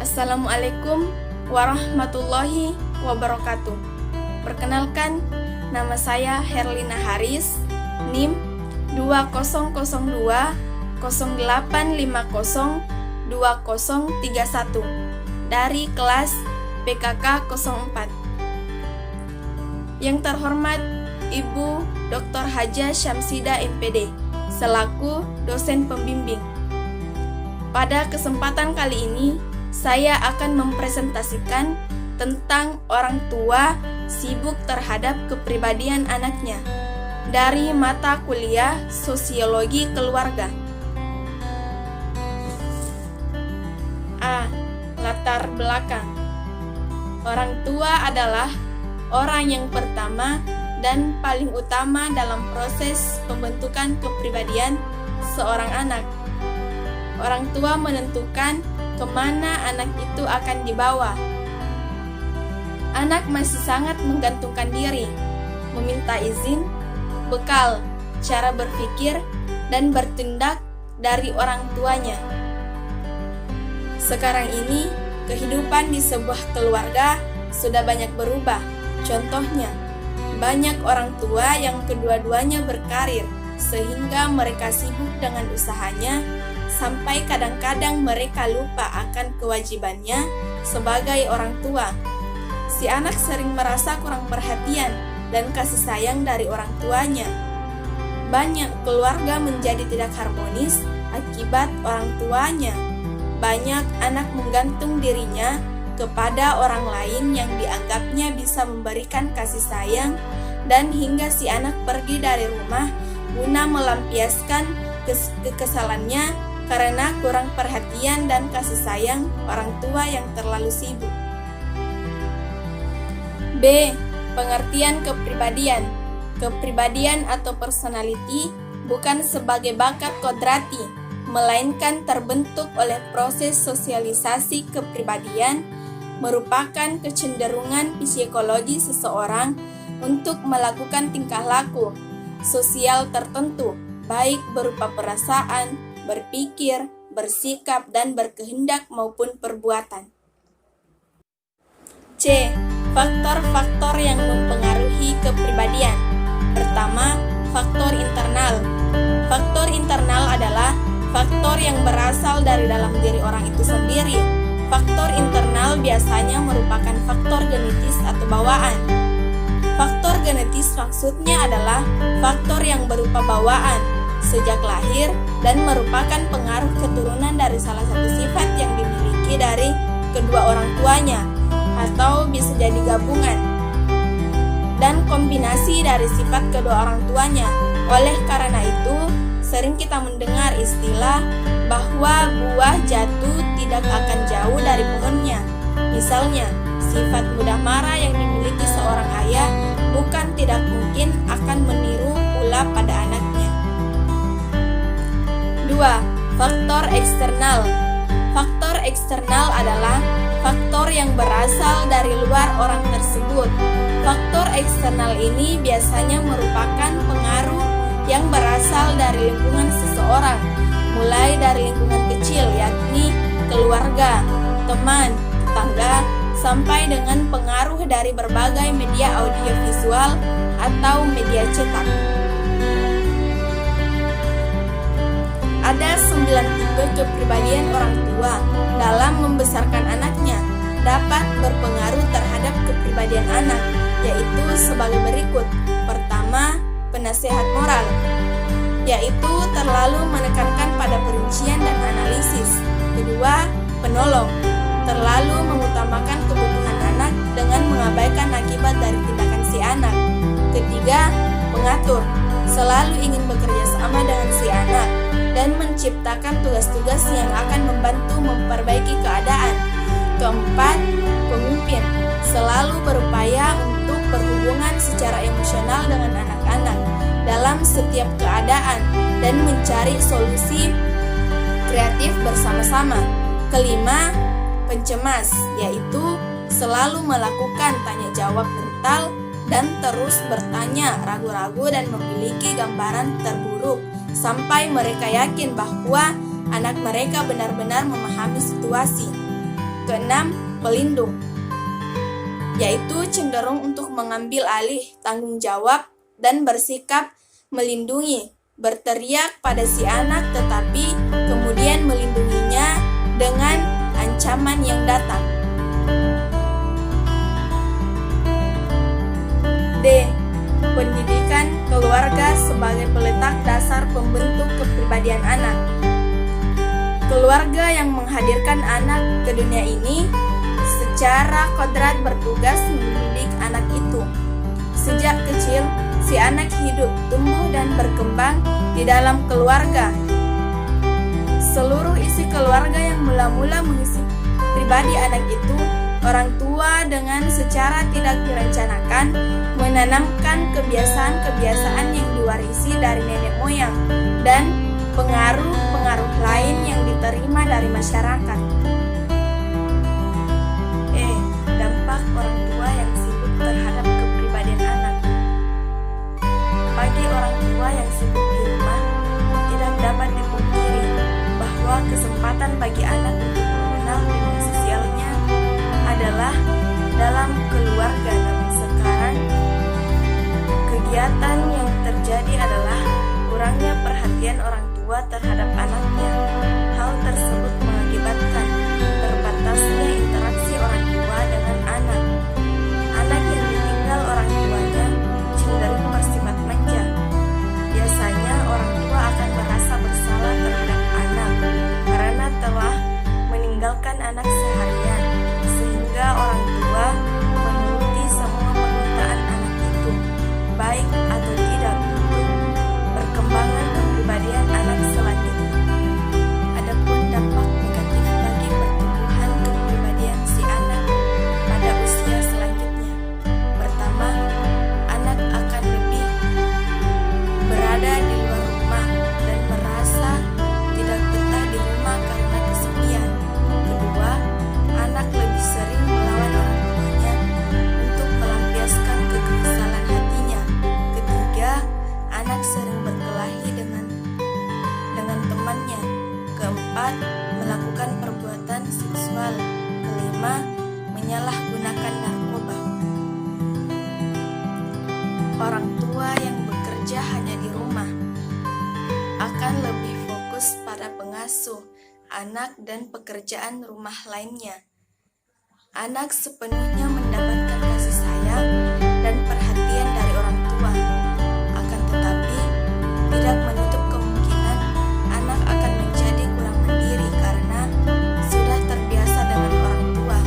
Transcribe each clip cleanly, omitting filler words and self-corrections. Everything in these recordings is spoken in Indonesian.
Assalamualaikum warahmatullahi wabarakatuh. Perkenalkan, nama saya Herlina Haris, NIM 200208502031 dari kelas PKK 04. Yang terhormat Ibu Dr. Haja Syamsida MPD selaku dosen pembimbing. Pada kesempatan kali ini, saya akan mempresentasikan tentang orang tua sibuk terhadap kepribadian anaknya dari mata kuliah Sosiologi Keluarga. A. Latar belakang. Orang tua adalah orang yang pertama dan paling utama dalam proses pembentukan kepribadian seorang anak. Orang tua menentukan kemana anak itu akan dibawa. Anak masih sangat menggantungkan diri, meminta izin, bekal, cara berpikir, dan bertindak dari orang tuanya. Sekarang ini, kehidupan di sebuah keluarga sudah banyak berubah. Contohnya, banyak orang tua yang kedua-duanya berkarir, sehingga mereka sibuk dengan usahanya, sampai kadang-kadang mereka lupa akan kewajibannya sebagai orang tua. Si anak sering merasa kurang perhatian dan kasih sayang dari orang tuanya. Banyak keluarga menjadi tidak harmonis akibat orang tuanya. Banyak anak menggantung dirinya kepada orang lain yang dianggapnya bisa memberikan kasih sayang, dan hingga si anak pergi dari rumah guna melampiaskan kekesalannya karena kurang perhatian dan kasih sayang orang tua yang terlalu sibuk. B. Pengertian kepribadian. Kepribadian atau personality bukan sebagai bakat kodrati, melainkan terbentuk oleh proses sosialisasi kepribadian, merupakan kecenderungan psikologi seseorang untuk melakukan tingkah laku sosial tertentu, baik berupa perasaan, berpikir, bersikap, dan berkehendak maupun perbuatan. C. Faktor-faktor yang mempengaruhi kepribadian. Pertama, faktor internal. Faktor internal adalah faktor yang berasal dari dalam diri orang itu sendiri. Faktor internal biasanya merupakan faktor genetis atau bawaan. Faktor genetis maksudnya adalah faktor yang berupa bawaan sejak lahir dan merupakan pengaruh keturunan dari salah satu sifat yang dimiliki dari kedua orang tuanya, atau bisa jadi gabungan dan kombinasi dari sifat kedua orang tuanya. Oleh karena itu, sering kita mendengar istilah bahwa buah jatuh tidak akan jauh dari pohonnya. Misalnya, sifat mudah marah yang dimiliki seorang ayah bukan tidak mungkin akan meniru pula pada anaknya. 2. Faktor eksternal. Faktor eksternal adalah faktor yang berasal dari luar orang tersebut. Faktor eksternal ini biasanya merupakan pengaruh yang berasal dari lingkungan seseorang, mulai dari lingkungan kecil yakni keluarga, teman, tetangga, sampai dengan pengaruh dari berbagai media audiovisual atau media cetak. Ada 9 tipe kepribadian orang tua dalam membesarkan anaknya dapat berpengaruh terhadap kepribadian anak, yaitu sebagai berikut. Pertama, penasehat moral, yaitu terlalu menekankan pada perincian dan analisis. Kedua, penolong, terlalu mengutamakan kebutuhan anak dengan mengabaikan akibat dari tindakan si anak. Ketiga, pengatur, selalu ingin bekerja sama dengan si anak dan menciptakan tugas-tugas yang akan membantu memperbaiki keadaan. Keempat, pemimpin, selalu berupaya untuk berhubungan secara emosional dengan anak-anak dalam setiap keadaan dan mencari solusi kreatif bersama-sama. Kelima, pencemas, yaitu selalu melakukan tanya jawab mental dan terus bertanya, ragu-ragu, dan memiliki gambaran terburuk sampai mereka yakin bahwa anak mereka benar-benar memahami situasi. Keenam, pelindung, yaitu cenderung untuk mengambil alih tanggung jawab dan bersikap melindungi, berteriak pada si anak tetapi kemudian melindunginya dengan ancaman yang datang. D. Pendidikan keluarga sebagai peletak dasar pembentuk kepribadian anak. Keluarga yang menghadirkan anak ke dunia ini secara kodrat bertugas mendidik anak itu. Sejak kecil, si anak hidup, tumbuh, dan berkembang di dalam keluarga. Seluruh isi keluarga yang mula-mula mengisi pribadi anak itu, orang tua dengan secara tidak direncanakan menanamkan kebiasaan-kebiasaan yang diwarisi dari nenek moyang dan pengaruh-pengaruh lain yang diterima dari masyarakat. Dampak orang tua yang sibuk terhadap kepribadian anak. Bagi orang tua yang sibuk di rumah, tidak dapat dipungkiri bahwa kesempatan bagi anak untuk mengenal dunia sosialnya adalah dalam keluarga. Namun sekarang, kegiatan yang terjadi adalah kurangnya perhatian orang tua terhadap anaknya. Hal tersebut mengakibatkan terbatasnya interaksi orang tua dengan anak. Anak yang ditinggal orang tuanya cenderung bersifat manja. Biasanya orang tua akan merasa bersalah terhadap anak karena telah meninggalkan anak seharian, sehingga orang tua menuruti semua permintaan anak itu, baik atau tidak, untuk perkembangan kepribadian anak selanjutnya. Adapun dampak negatif bagi pertumbuhan kepribadian si anak pada usia selanjutnya. Pertama, anak akan lebih berada di luar rumah dan merasa tidak betah di rumah karena kesepian. Kedua, anak lebih sering melawan orang tuanya untuk melampiaskan kekesalan hatinya. Ketiga, anak sering berkelahi dengan temannya. Keempat, melakukan perbuatan seksual. Kelima, menyalahgunakan narkoba. Orang tua yang bekerja hanya di rumah akan lebih fokus pada pengasuh anak dan pekerjaan rumah lainnya. Anak sepenuhnya mendapatkan kasih sayang dan perhatian dari orang tua. Akan tetapi, tidak menutup kemungkinan anak akan menjadi kurang mandiri karena sudah terbiasa dengan orang tua.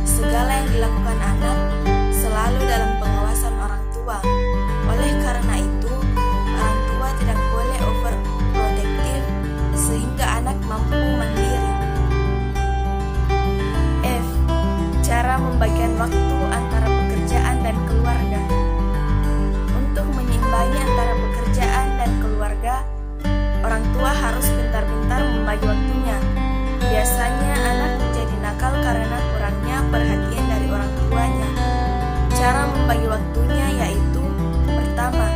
Segala yang dilakukan anak selalu dalam pengawasan orang tua. Oleh karena itu, orang tua tidak boleh overprotective sehingga anak mampu mandiri. F. Cara membagikan waktu antara pekerjaan dan keluarga. Untuk menyeimbangi antara pekerjaan dan keluarga, orang tua harus pintar-pintar membagi waktunya. Biasanya anak menjadi nakal karena kurangnya perhatian dari orang tuanya. Cara membagi waktunya yaitu: pertama,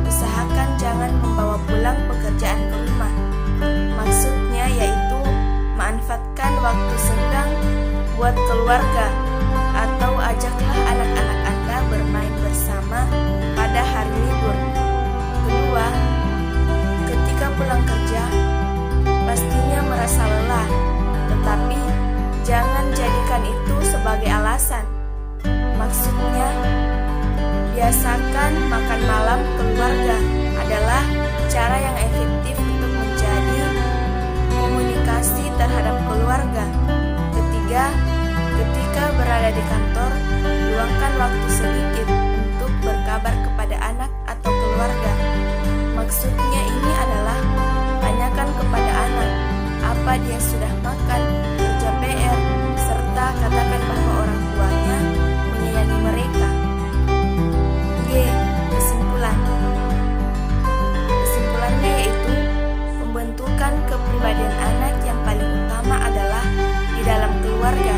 usahakan jangan membawa pulang pekerjaan ke rumah. Maksudnya yaitu manfaatkan waktu senggang buat keluarga, atau ajaklah anak-anak Anda bermain bersama pada hari libur. Kedua, ketika pulang kerja, pastinya merasa lelah, tetapi jangan jadikan itu sebagai alasan. Maksudnya, biasakan makan malam keluarga adalah cara yang efektif untuk menjadi komunikasi terhadap keluarga. Ketiga, ketika berada di kantor, luangkan waktu sedikit untuk berkabar kepada anak atau keluarga. Maksudnya ini adalah tanyakan kepada anak apa dia sudah makan, kerja PR, serta katakan bahwa orang tuanya menyayangi mereka. G. Kesimpulannya yaitu pembentukan kepribadian anak yang paling utama adalah di dalam keluarga.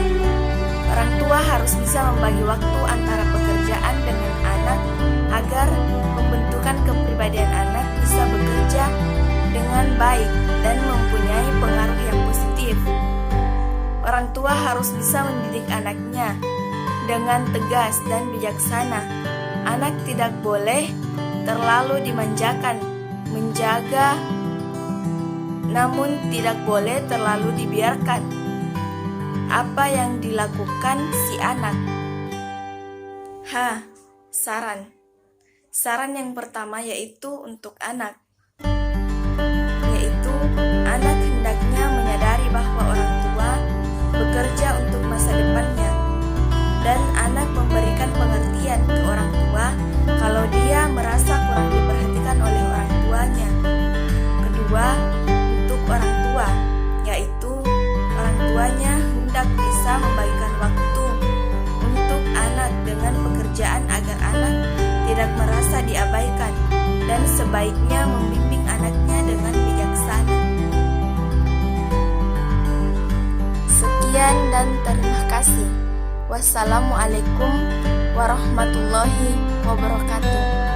Orang tua harus bisa membagi waktu antara pekerjaan dengan anak agar pembentukan kepribadian anak bisa bekerja dengan baik dan mempunyai pengaruh yang positif. Orang tua harus bisa mendidik anaknya dengan tegas dan bijaksana. Anak tidak boleh terlalu dimanjakan, menjaga, namun tidak boleh terlalu dibiarkan apa yang dilakukan si anak. Saran yang pertama yaitu untuk anak, yaitu anak hendaknya menyadari bahwa orang tua bekerja untuk masa depannya, dan anak memberikan pengertian ke orang tua kalau dia merasa kurang diperhatikan oleh orang tuanya. Kedua, untuk orang tua, yaitu orang tuanya hendak bisa membagikan waktu untuk anak dengan pekerjaan agar anak tidak merasa diabaikan, dan sebaiknya membimbing anaknya dengan bijaksana. Sekian dan terima kasih. Wassalamualaikum warahmatullahi wabarakatuh.